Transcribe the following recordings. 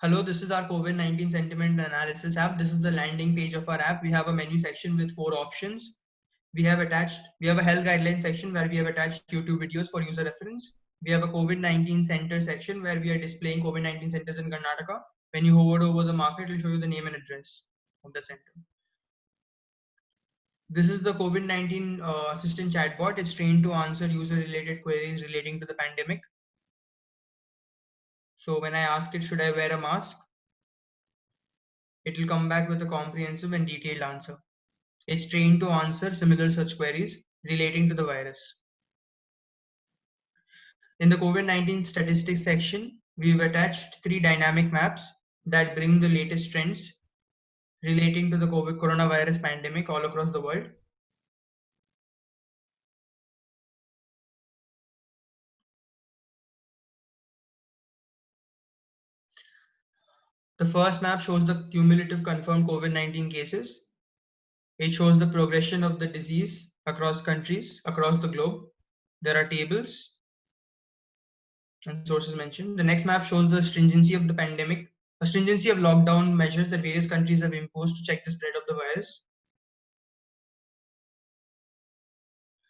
Hello, this is our COVID-19 sentiment analysis app. This is the landing page of our app. We have a menu section with 4 options. We have a health guidelines section where we have attached YouTube videos for user reference. We have a COVID-19 center section where we are displaying COVID-19 centers in Karnataka. When you hover over the market, it will show you the name and address of the center. This is the COVID-19 assistant chatbot. It's trained to answer user-related queries relating to the pandemic. So when I ask it, should I wear a mask? It will come back with a comprehensive and detailed answer. It's trained to answer similar search queries relating to the virus. In the COVID-19 statistics section, we've attached 3 dynamic maps that bring the latest trends relating to the coronavirus pandemic all across the world. The first map shows the cumulative confirmed COVID-19 cases. It shows the progression of the disease across countries, across the globe. There are tables and sources mentioned. The next map shows the stringency of the pandemic, a stringency of lockdown measures that various countries have imposed to check the spread of the virus.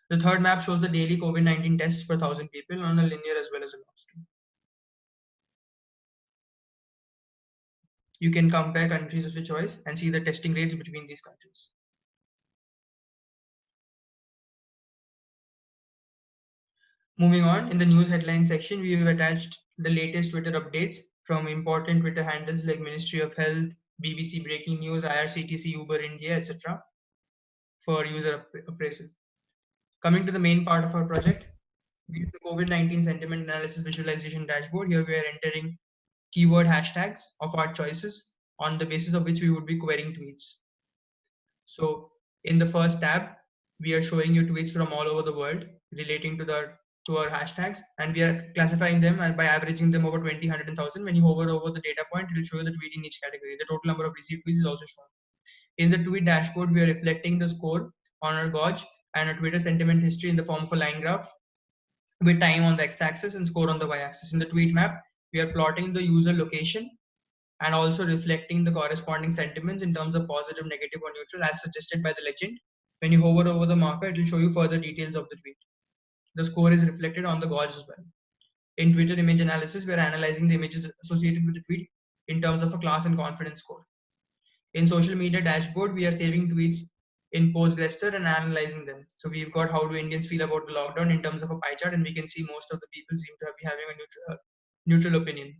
The third map shows the daily COVID-19 tests per 1,000 people on a linear as well as a log scale. You can compare countries of your choice and see the testing rates between these countries. Moving on, in the news headline section, we have attached the latest Twitter updates from important Twitter handles like Ministry of Health, BBC Breaking News, IRCTC, Uber India, etc. for user appraisal. Coming to the main part of our project, we use the COVID-19 sentiment analysis visualization dashboard. Here we are entering keyword hashtags of our choices on the basis of which we would be querying tweets. So in the first tab, we are showing you tweets from all over the world relating to our hashtags, and we are classifying them by averaging them over 20, 100, and 1,000. When you hover over the data point, it will show you the tweet in each category. The total number of received tweets is also shown. In the tweet dashboard, we are reflecting the score on our gauge and a Twitter sentiment history in the form of a line graph with time on the x-axis and score on the y-axis. In the tweet map, we are plotting the user location and also reflecting the corresponding sentiments in terms of positive, negative, or neutral as suggested by the legend. When you hover over the marker, it will show you further details of the tweet. The score is reflected on the gauge as well. In Twitter image analysis, we are analyzing the images associated with the tweet in terms of a class and confidence score. In social media dashboard, we are saving tweets in Postgrestor and analyzing them. So we've got how do Indians feel about the lockdown in terms of a pie chart, and we can see most of the people seem to be having a neutral opinion.